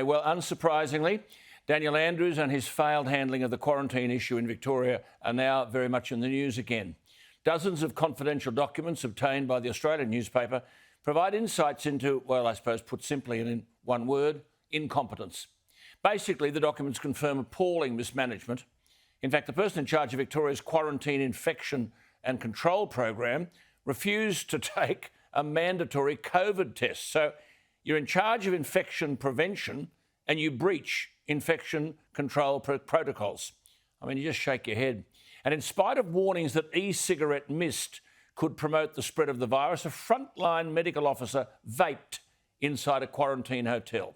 Well, unsurprisingly, Daniel Andrews and his failed handling of the quarantine issue in Victoria are now very much in the news again. Dozens of confidential documents obtained by the Australian newspaper provide insights into, well, I suppose put simply and in one word, incompetence. Basically, the documents confirm appalling mismanagement. In fact, the person in charge of Victoria's quarantine infection and control program refused to take a mandatory COVID test. So you're in charge of infection prevention and you breach infection control protocols. I mean, you just shake your head. And in spite of warnings that e-cigarette mist could promote the spread of the virus, a frontline medical officer vaped inside a quarantine hotel.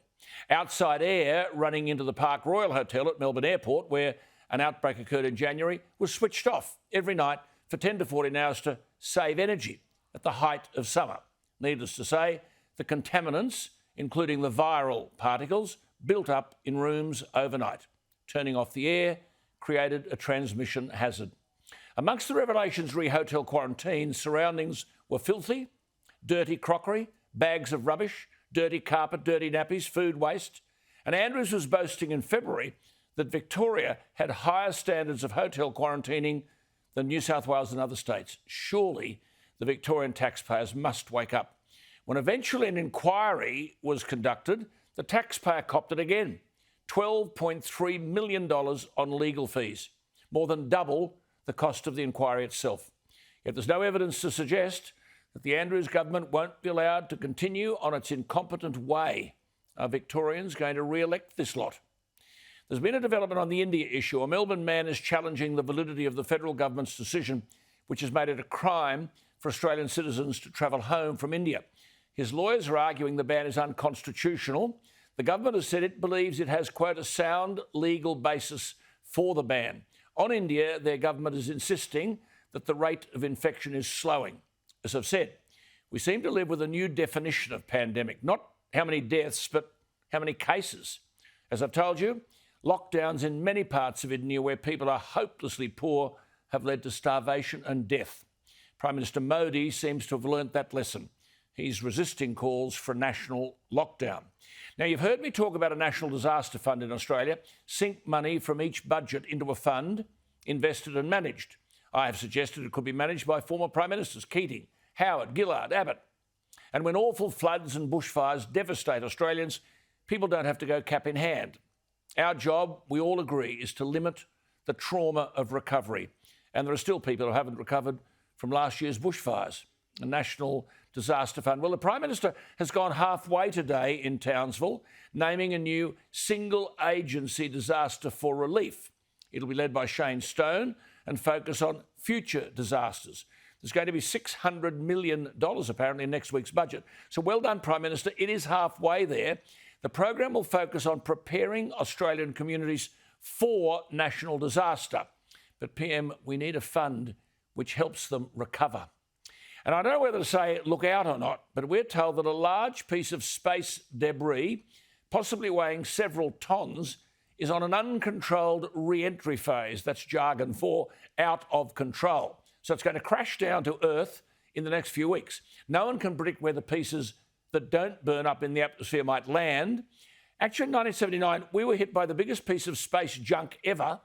Outside air running into the Park Royal Hotel at Melbourne Airport, where an outbreak occurred in January, was switched off every night for 10 to 14 hours to save energy at the height of summer. Needless to say, the contaminants, including the viral particles, built up in rooms overnight. Turning off the air created a transmission hazard. Amongst the revelations re hotel quarantine, surroundings were filthy, dirty crockery, bags of rubbish, dirty carpet, dirty nappies, food waste. And Andrews was boasting in February that Victoria had higher standards of hotel quarantining than New South Wales and other states. Surely the Victorian taxpayers must wake up. When eventually an inquiry was conducted, the taxpayer copped it again. $12.3 million on legal fees, more than double the cost of the inquiry itself. Yet there's no evidence to suggest that the Andrews government won't be allowed to continue on its incompetent way. Are Victorians going to re-elect this lot? There's been a development on the India issue. A Melbourne man is challenging the validity of the federal government's decision, which has made it a crime for Australian citizens to travel home from India. His lawyers are arguing the ban is unconstitutional. The government has said it believes it has, quote, a sound legal basis for the ban. On India, their government is insisting that the rate of infection is slowing. As I've said, we seem to live with a new definition of pandemic, not how many deaths, but how many cases. As I've told you, lockdowns in many parts of India where people are hopelessly poor have led to starvation and death. Prime Minister Modi seems to have learnt that lesson. He's resisting calls for a national lockdown. Now, you've heard me talk about a national disaster fund in Australia, sink money from each budget into a fund, invested and managed. I have suggested it could be managed by former Prime Ministers Keating, Howard, Gillard, Abbott. And when awful floods and bushfires devastate Australians, people don't have to go cap in hand. Our job, we all agree, is to limit the trauma of recovery. And there are still people who haven't recovered from last year's bushfires. A national disaster fund. Well, the Prime Minister has gone halfway today in Townsville, naming a new single agency disaster for relief. It'll be led by Shane Stone and focus on future disasters. There's going to be $600 million apparently in next week's budget. So well done, Prime Minister. It is halfway there. The program will focus on preparing Australian communities for national disaster. But PM, we need a fund which helps them recover. And I don't know whether to say look out or not, but we're told that a large piece of space debris, possibly weighing several tonnes, is on an uncontrolled re-entry phase. That's jargon for out of control. So it's going to crash down to Earth in the next few weeks. No one can predict where the pieces that don't burn up in the atmosphere might land. Actually, in 1979, we were hit by the biggest piece of space junk ever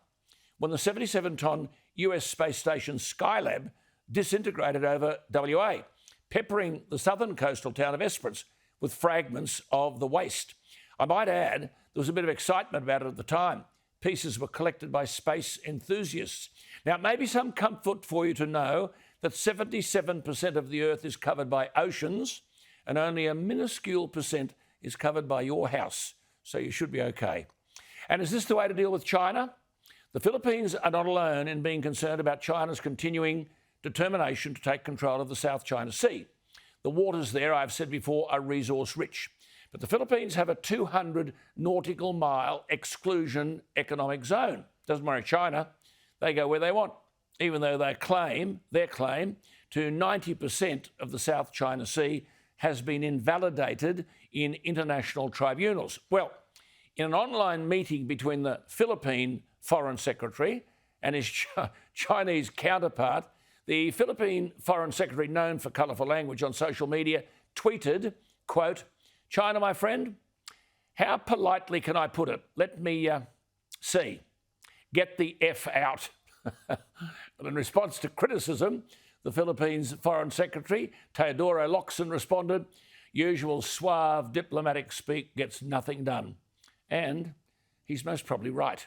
when the 77-tonne US space station Skylab disintegrated over WA, peppering the southern coastal town of Esperance with fragments of the waste. I might add, there was a bit of excitement about it at the time. Pieces were collected by space enthusiasts. Now, it may be some comfort for you to know that 77% of the Earth is covered by oceans and only a minuscule percent is covered by your house. So you should be okay. And is this the way to deal with China? The Philippines are not alone in being concerned about China's continuing determination to take control of the South China Sea. The waters there, I've said before, are resource rich. But the Philippines have a 200 nautical mile exclusion economic zone. Doesn't worry China. They go where they want, even though their claim to 90% of the South China Sea has been invalidated in international tribunals. Well, in an online meeting between the Philippine Foreign Secretary and his Chinese counterpart, the Philippine Foreign Secretary, known for colourful language on social media, tweeted, quote, "China, my friend, How politely can I put it? Let me see. Get the F out. And in response to criticism, the Philippines Foreign Secretary, Teodoro Locsin, responded, usual suave diplomatic speak gets nothing done. And he's most probably right.